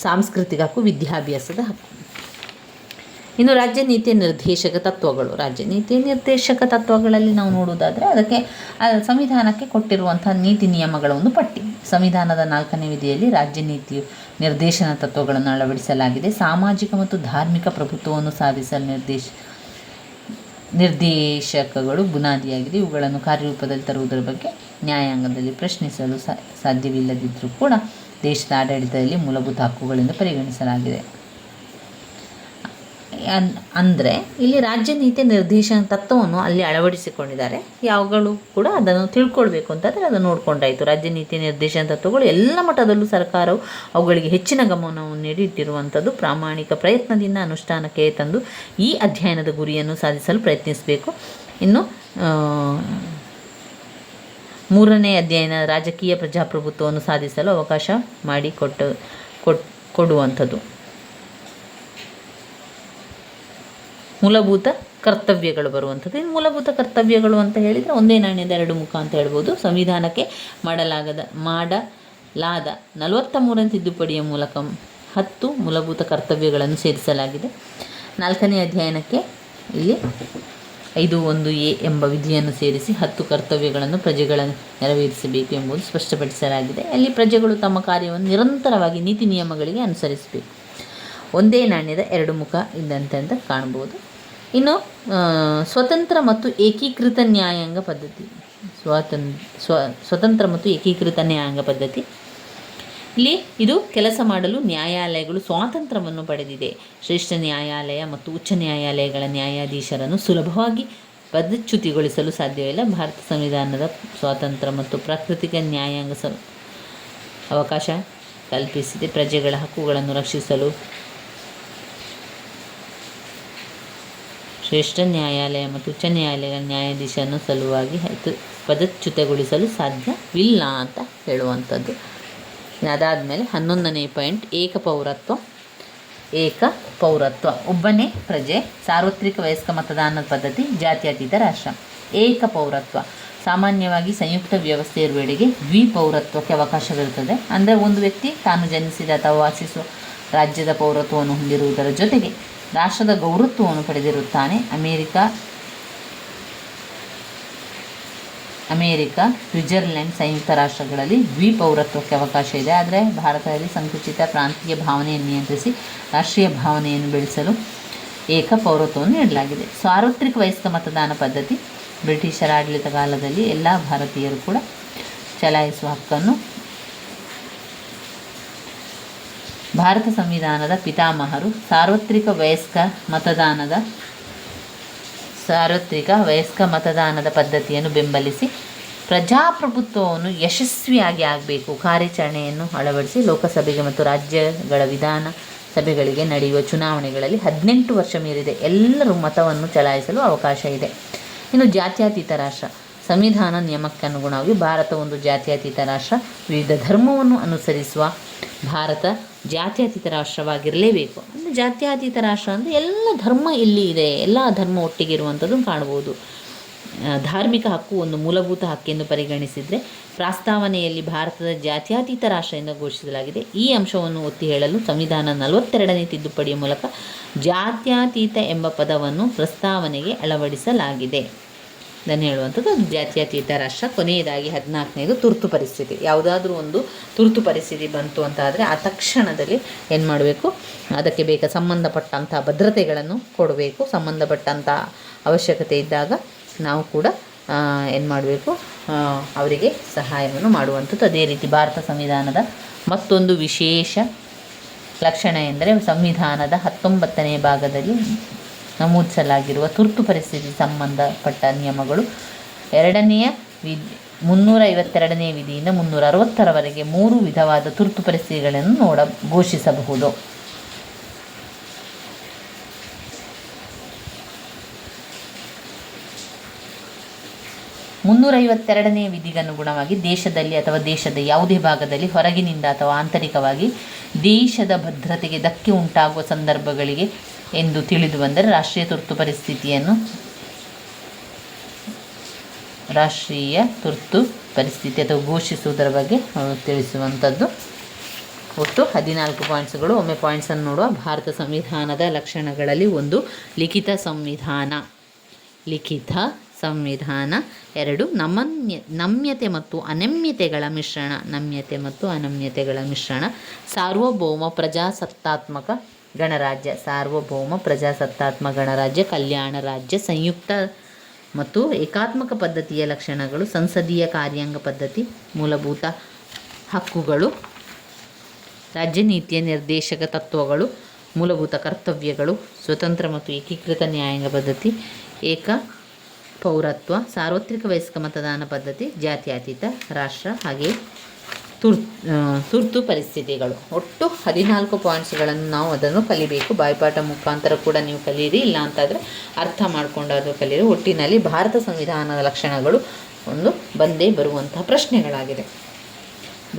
[SPEAKER 1] ಸಾಂಸ್ಕೃತಿಕ ಹಕ್ಕು, ವಿದ್ಯಾಭ್ಯಾಸದ ಹಕ್ಕು. ಇನ್ನು ರಾಜ್ಯ ನೀತಿಯ ನಿರ್ದೇಶಕ ತತ್ವಗಳು. ರಾಜ್ಯ ನೀತಿಯ ನಿರ್ದೇಶಕ ತತ್ವಗಳಲ್ಲಿ ನಾವು ನೋಡುವುದಾದರೆ ಅದಕ್ಕೆ ಸಂವಿಧಾನಕ್ಕೆ ಕೊಟ್ಟಿರುವಂಥ ನೀತಿ ನಿಯಮಗಳ ಒಂದು ಪಟ್ಟಿ. ಸಂವಿಧಾನದ 4ನೇ ವಿಧಿಯಲ್ಲಿ ರಾಜ್ಯ ನೀತಿಯು ನಿರ್ದೇಶನ ತತ್ವಗಳನ್ನು ಅಳವಡಿಸಲಾಗಿದೆ. ಸಾಮಾಜಿಕ ಮತ್ತು ಧಾರ್ಮಿಕ ಪ್ರಭುತ್ವವನ್ನು ಸಾಧಿಸಲು ನಿರ್ದೇಶಕಗಳು ಬುನಾದಿಯಾಗಿದೆ. ಇವುಗಳನ್ನು ಕಾರ್ಯರೂಪದಲ್ಲಿ ತರುವುದರ ಬಗ್ಗೆ ನ್ಯಾಯಾಂಗದಲ್ಲಿ ಪ್ರಶ್ನಿಸಲು ಸಾಧ್ಯವಿಲ್ಲದಿದ್ದರೂ ಕೂಡ ದೇಶದ ಆಡಳಿತದಲ್ಲಿ ಮೂಲಭೂತ ಹಕ್ಕುಗಳಿಂದ ಪರಿಗಣಿಸಲಾಗಿದೆ. ಅಂದರೆ ಇಲ್ಲಿ ರಾಜ್ಯ ನೀತಿ ನಿರ್ದೇಶನ ತತ್ವವನ್ನು ಅಲ್ಲಿ ಅಳವಡಿಸಿಕೊಂಡಿದ್ದಾರೆ. ಯಾವಾಗಲೂ ಕೂಡ ಅದನ್ನು ತಿಳ್ಕೊಳ್ಬೇಕು ಅಂತಂದರೆ ಅದನ್ನು ನೋಡಿಕೊಂಡಾಯಿತು. ರಾಜ್ಯ ನೀತಿ ನಿರ್ದೇಶನ ತತ್ವಗಳು ಎಲ್ಲ ಮಟ್ಟದಲ್ಲೂ ಸರ್ಕಾರವು ಅವುಗಳಿಗೆ ಹೆಚ್ಚಿನ ಗಮನವನ್ನು ನೀಡಿ ಇಟ್ಟಿರುವಂಥದ್ದು. ಪ್ರಾಮಾಣಿಕ ಪ್ರಯತ್ನದಿಂದ ಅನುಷ್ಠಾನಕ್ಕೆ ತಂದು ಈ ಅಧ್ಯಯನದ ಗುರಿಯನ್ನು ಸಾಧಿಸಲು ಪ್ರಯತ್ನಿಸಬೇಕು. ಇನ್ನು 3ನೇ ಅಧ್ಯಯನ ರಾಜಕೀಯ ಪ್ರಜಾಪ್ರಭುತ್ವವನ್ನು ಸಾಧಿಸಲು ಅವಕಾಶ ಕೊಡುವಂಥದ್ದು. ಮೂಲಭೂತ ಕರ್ತವ್ಯಗಳು ಬರುವಂಥದ್ದು. ಇನ್ನು ಮೂಲಭೂತ ಕರ್ತವ್ಯಗಳು ಅಂತ ಹೇಳಿದರೆ ಒಂದೇ ನಾಣ್ಯದ 2 ಮುಖ ಅಂತ ಹೇಳ್ಬೋದು. ಸಂವಿಧಾನಕ್ಕೆ ಮಾಡಲಾದ 43ನೇ ತಿದ್ದುಪಡಿಯ ಮೂಲಕ 10 ಮೂಲಭೂತ ಕರ್ತವ್ಯಗಳನ್ನು ಸೇರಿಸಲಾಗಿದೆ. 4ನೇ ಅಧ್ಯಯನಕ್ಕೆ ಇಲ್ಲಿ 5(1)(a) ಎಂಬ ವಿಧಿಯನ್ನು ಸೇರಿಸಿ 10 ಕರ್ತವ್ಯಗಳನ್ನು ಪ್ರಜೆಗಳನ್ನು ನೆರವೇರಿಸಬೇಕು ಎಂಬುದು ಸ್ಪಷ್ಟಪಡಿಸಲಾಗಿದೆ. ಅಲ್ಲಿ ಪ್ರಜೆಗಳು ತಮ್ಮ ಕಾರ್ಯವನ್ನು ನಿರಂತರವಾಗಿ ನೀತಿ ನಿಯಮಗಳಿಗೆ ಅನುಸರಿಸಬೇಕು. ಒಂದೇ ನಾಣ್ಯದ ಎರಡು ಮುಖ ಇದ್ದಂತೆ ಅಂತ ಕಾಣ್ಬೋದು. ಇನ್ನು ಸ್ವತಂತ್ರ ಮತ್ತು ಏಕೀಕೃತ ನ್ಯಾಯಾಂಗ ಪದ್ಧತಿ. ಸ್ವತಂತ್ರ ಮತ್ತು ಏಕೀಕೃತ ನ್ಯಾಯಾಂಗ ಪದ್ಧತಿ. ಇಲ್ಲಿ ಇದು ಕೆಲಸ ಮಾಡಲು ನ್ಯಾಯಾಲಯಗಳು ಸ್ವಾತಂತ್ರ್ಯವನ್ನು ಪಡೆದಿದೆ. ಶ್ರೇಷ್ಠ ನ್ಯಾಯಾಲಯ ಮತ್ತು ಉಚ್ಚ ನ್ಯಾಯಾಲಯಗಳ ನ್ಯಾಯಾಧೀಶರನ್ನು ಸುಲಭವಾಗಿ ಪದಚ್ಯುತಿಗೊಳಿಸಲು ಸಾಧ್ಯವಿಲ್ಲ. ಭಾರತ ಸಂವಿಧಾನದ ಸ್ವಾತಂತ್ರ್ಯ ಮತ್ತು ಪ್ರಾಕೃತಿಕ ನ್ಯಾಯಾಂಗ ಅವಕಾಶ ಕಲ್ಪಿಸಿದೆ. ಪ್ರಜೆಗಳ ಹಕ್ಕುಗಳನ್ನು ರಕ್ಷಿಸಲು ಶ್ರೇಷ್ಠ ನ್ಯಾಯಾಲಯ ಮತ್ತು ಉಚ್ಚ ನ್ಯಾಯಾಲಯಗಳ ನ್ಯಾಯಾಧೀಶರನ್ನು ಸುಲಭವಾಗಿ ಪದಚ್ಯುತಗೊಳಿಸಲು ಸಾಧ್ಯವಿಲ್ಲ ಅಂತ ಹೇಳುವಂಥದ್ದು. ಅದಾದಮೇಲೆ 11ನೇ ಪಾಯಿಂಟ್ ಏಕ ಪೌರತ್ವ. ಒಬ್ಬನೇ ಪ್ರಜೆ, ಸಾರ್ವತ್ರಿಕ ವಯಸ್ಕ ಮತದಾನದ ಪದ್ಧತಿ, ಜಾತ್ಯತೀತ ರಾಷ್ಟ್ರ. ಏಕ ಪೌರತ್ವ ಸಾಮಾನ್ಯವಾಗಿ ಸಂಯುಕ್ತ ವ್ಯವಸ್ಥೆ ಇರುವೆಡೆಗೆ ದ್ವಿಪೌರತ್ವಕ್ಕೆ ಅವಕಾಶವಿರುತ್ತದೆ. ಅಂದರೆ ಒಂದು ವ್ಯಕ್ತಿ ತಾನು ಜನಿಸಿದ ಅಥವಾ ವಾಸಿಸುವ ರಾಜ್ಯದ ಪೌರತ್ವವನ್ನು ಹೊಂದಿರುವುದರ ಜೊತೆಗೆ ರಾಷ್ಟ್ರದ ಗೌರವವನ್ನು ಪಡೆದಿರುತ್ತಾನೆ. ಅಮೇರಿಕಾ, ಸ್ವಿಟ್ಜರ್ಲೆಂಡ್, ಸಂಯುಕ್ತ ರಾಷ್ಟ್ರಗಳಲ್ಲಿ ದ್ವಿಪೌರತ್ವಕ್ಕೆ ಅವಕಾಶ ಇದೆ. ಆದರೆ ಭಾರತದಲ್ಲಿ ಸಂಕುಚಿತ ಪ್ರಾಂತೀಯ ಭಾವನೆಯನ್ನು ನಿಯಂತ್ರಿಸಿ ರಾಷ್ಟ್ರೀಯ ಭಾವನೆಯನ್ನು ಬೆಳೆಸಲು ಏಕ ಪೌರತ್ವವನ್ನು ನೀಡಲಾಗಿದೆ. ಸಾರ್ವತ್ರಿಕ ವಯಸ್ಕ ಮತದಾನ ಪದ್ಧತಿ ಬ್ರಿಟಿಷರ ಆಡಳಿತ ಕಾಲದಲ್ಲಿ ಎಲ್ಲ ಭಾರತೀಯರು ಕೂಡ ಚಲಾಯಿಸುವ ಹಕ್ಕನ್ನು ಭಾರತ ಸಂವಿಧಾನದ ಪಿತಾಮಹರು ಸಾರ್ವತ್ರಿಕ ವಯಸ್ಕ ಮತದಾನದ ಪದ್ಧತಿಯನ್ನು ಬೆಂಬಲಿಸಿ ಪ್ರಜಾಪ್ರಭುತ್ವವನ್ನು ಯಶಸ್ವಿಯಾಗಿ ಆಗಬೇಕು ಕಾರ್ಯಾಚರಣೆಯನ್ನು ಅಳವಡಿಸಿ ಲೋಕಸಭೆಗೆ ಮತ್ತು ರಾಜ್ಯಗಳ ವಿಧಾನ ಸಭೆಗಳಿಗೆ ನಡೆಯುವ ಚುನಾವಣೆಗಳಲ್ಲಿ 18 ವರ್ಷ ಮೀರಿದ ಎಲ್ಲರೂ ಮತವನ್ನು ಚಲಾಯಿಸಲು ಅವಕಾಶ ಇದೆ. ಇನ್ನು ಜಾತ್ಯತೀತ ರಾಷ್ಟ್ರ. ಸಂವಿಧಾನ ನಿಯಮಕ್ಕೆ ಅನುಗುಣವಾಗಿ ಭಾರತ ಒಂದು ಜಾತ್ಯತೀತ ರಾಷ್ಟ್ರ. ವಿವಿಧ ಧರ್ಮವನ್ನು ಅನುಸರಿಸುವ ಭಾರತ ಜಾತ್ಯತೀತ ರಾಷ್ಟ್ರವಾಗಿರಲೇಬೇಕು. ಅಂದರೆ ಜಾತ್ಯತೀತ ರಾಷ್ಟ್ರ ಅಂದರೆ ಎಲ್ಲ ಧರ್ಮ ಇಲ್ಲಿ ಇದೆ, ಎಲ್ಲ ಧರ್ಮ ಒಟ್ಟಿಗೆ ಇರುವಂಥದ್ದು ಕಾಣ್ಬೋದು. ಧಾರ್ಮಿಕ ಹಕ್ಕು ಒಂದು ಮೂಲಭೂತ ಹಕ್ಕೆಂದು ಪರಿಗಣಿಸಿದರೆ ಪ್ರಸ್ತಾವನೆಯಲ್ಲಿ ಭಾರತದ ಜಾತ್ಯತೀತ ರಾಷ್ಟ್ರ ಎಂದು ಘೋಷಿಸಲಾಗಿದೆ. ಈ ಅಂಶವನ್ನು ಒತ್ತಿ ಹೇಳಲು ಸಂವಿಧಾನ 42ನೇ ತಿದ್ದುಪಡಿಯ ಮೂಲಕ ಜಾತ್ಯತೀತ ಎಂಬ ಪದವನ್ನು ಪ್ರಸ್ತಾವನೆಗೆ ಅಳವಡಿಸಲಾಗಿದೆ. ಇದನ್ನು ಹೇಳುವಂಥದ್ದು ಅದು ಜಾತ್ಯತೀತ ರಾಷ್ಟ್ರ. ಕೊನೆಯದಾಗಿ 14ನೇದು ತುರ್ತು ಪರಿಸ್ಥಿತಿ. ಯಾವುದಾದ್ರೂ ಒಂದು ತುರ್ತು ಪರಿಸ್ಥಿತಿ ಬಂತು ಅಂತ ಆದರೆ ಆ ತಕ್ಷಣದಲ್ಲಿ ಏನು ಮಾಡಬೇಕು, ಅದಕ್ಕೆ ಸಂಬಂಧಪಟ್ಟಂಥ ಭದ್ರತೆಗಳನ್ನು ಕೊಡಬೇಕು. ಸಂಬಂಧಪಟ್ಟಂಥ ಅವಶ್ಯಕತೆ ಇದ್ದಾಗ ನಾವು ಕೂಡ ಏನು ಮಾಡಬೇಕು, ಅವರಿಗೆ ಸಹಾಯವನ್ನು ಮಾಡುವಂಥದ್ದು. ಅದೇ ರೀತಿ ಭಾರತ ಸಂವಿಧಾನದ ಮತ್ತೊಂದು ವಿಶೇಷ ಲಕ್ಷಣ ಎಂದರೆ ಸಂವಿಧಾನದ 19ನೇ ಭಾಗದಲ್ಲಿ ನಮೂದಿಸಲಾಗಿರುವ ತುರ್ತು ಪರಿಸ್ಥಿತಿ ಸಂಬಂಧಪಟ್ಟ ನಿಯಮಗಳು 352ನೇ ವಿಧಿಯಿಂದ 360ರವರೆಗೆ 3 ವಿಧವಾದ ತುರ್ತು ಪರಿಸ್ಥಿತಿಗಳನ್ನು ಘೋಷಿಸಬಹುದು. 352ನೇ ವಿಧಿಗನುಗುಣವಾಗಿ ದೇಶದಲ್ಲಿ ಅಥವಾ ದೇಶದ ಯಾವುದೇ ಭಾಗದಲ್ಲಿ ಹೊರಗಿನಿಂದ ಅಥವಾ ಆಂತರಿಕವಾಗಿ ದೇಶದ ಭದ್ರತೆಗೆ ಧಕ್ಕೆ ಉಂಟಾಗುವ ಸಂದರ್ಭಗಳಿಗೆ ಎಂದು ತಿಳಿದು ಬಂದರೆ ರಾಷ್ಟ್ರೀಯ ತುರ್ತು ಪರಿಸ್ಥಿತಿ ಅಥವಾ ಘೋಷಿಸುವುದರ ಬಗ್ಗೆ ತಿಳಿಸುವಂಥದ್ದು. ಒಟ್ಟು 14 ಪಾಯಿಂಟ್ಸ್ಗಳು. ಒಮ್ಮೆ ಪಾಯಿಂಟ್ಸನ್ನು ನೋಡುವ. ಭಾರತ ಸಂವಿಧಾನದ ಲಕ್ಷಣಗಳಲ್ಲಿ ಒಂದು ಲಿಖಿತ ಸಂವಿಧಾನ. 2 ನಮ್ಯತೆ ಮತ್ತು ಅನಮ್ಯತೆಗಳ ಮಿಶ್ರಣ. ಸಾರ್ವಭೌಮ ಪ್ರಜಾಸತ್ತಾತ್ಮಕ ಗಣರಾಜ್ಯ, ಕಲ್ಯಾಣ ರಾಜ್ಯ, ಸಂಯುಕ್ತ ಮತ್ತು ಏಕಾತ್ಮಕ ಪದ್ಧತಿಯ ಲಕ್ಷಣಗಳು. ಸಂಸದೀಯ ಕಾರ್ಯಾಂಗ ಪದ್ಧತಿ, ಮೂಲಭೂತ ಹಕ್ಕುಗಳು, ರಾಜ್ಯ ನೀತಿಯ ನಿರ್ದೇಶಕ ತತ್ವಗಳು, ಮೂಲಭೂತ ಕರ್ತವ್ಯಗಳು, ಸ್ವತಂತ್ರ ಮತ್ತು ಏಕೀಕೃತ ನ್ಯಾಯಾಂಗ ಪದ್ಧತಿ, ಏಕ ಪೌರತ್ವ, ಸಾರ್ವತ್ರಿಕ ವಯಸ್ಕ ಮತದಾನ ಪದ್ಧತಿ, ಜಾತ್ಯತೀತ ರಾಷ್ಟ್ರ, ಹಾಗೆಯೇ ತುರ್ತು ಪರಿಸ್ಥಿತಿಗಳು. ಒಟ್ಟು 14 ಪಾಯಿಂಟ್ಸ್ಗಳನ್ನು ನಾವು ಅದನ್ನು ಕಲಿಬೇಕು. ಬಾಯ್ಪಾಠ ಮುಖಾಂತರ ಕೂಡ ನೀವು ಕಲೀರಿ, ಇಲ್ಲ ಅಂತಾದರೆ ಅರ್ಥ ಮಾಡಿಕೊಂಡಾದರೂ ಕಲೀರಿ. ಒಟ್ಟಿನಲ್ಲಿ ಭಾರತ ಸಂವಿಧಾನದ ಲಕ್ಷಣಗಳು ಒಂದು ಬಂದೇ ಬರುವಂತಹ ಪ್ರಶ್ನೆಗಳಾಗಿದೆ.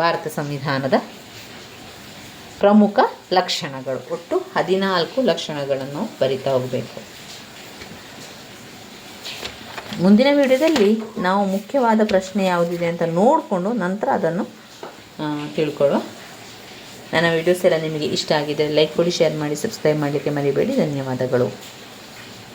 [SPEAKER 1] ಭಾರತ ಸಂವಿಧಾನದ ಪ್ರಮುಖ ಲಕ್ಷಣಗಳು, ಒಟ್ಟು 14 ಲಕ್ಷಣಗಳನ್ನು ಬರಿತಾ ಹೋಗಬೇಕು. ಮುಂದಿನ ವಿಡಿಯೋದಲ್ಲಿ ನಾವು ಮುಖ್ಯವಾದ ಪ್ರಶ್ನೆ ಯಾವುದಿದೆ ಅಂತ ನೋಡಿಕೊಂಡು ನಂತರ ಅದನ್ನು ತಿಳ್ಕೊಳ್ಳುವ. ನನ್ನ ವಿಡಿಯೋಸ್ ಎಲ್ಲ ನಿಮಗೆ ಇಷ್ಟ ಆಗಿದ್ದರೆ ಲೈಕ್ ಕೊಡಿ, ಶೇರ್ ಮಾಡಿ, ಸಬ್ಸ್ಕ್ರೈಬ್ ಮಾಡಲಿಕ್ಕೆ ಮರಿಬೇಡಿ. ಧನ್ಯವಾದಗಳು.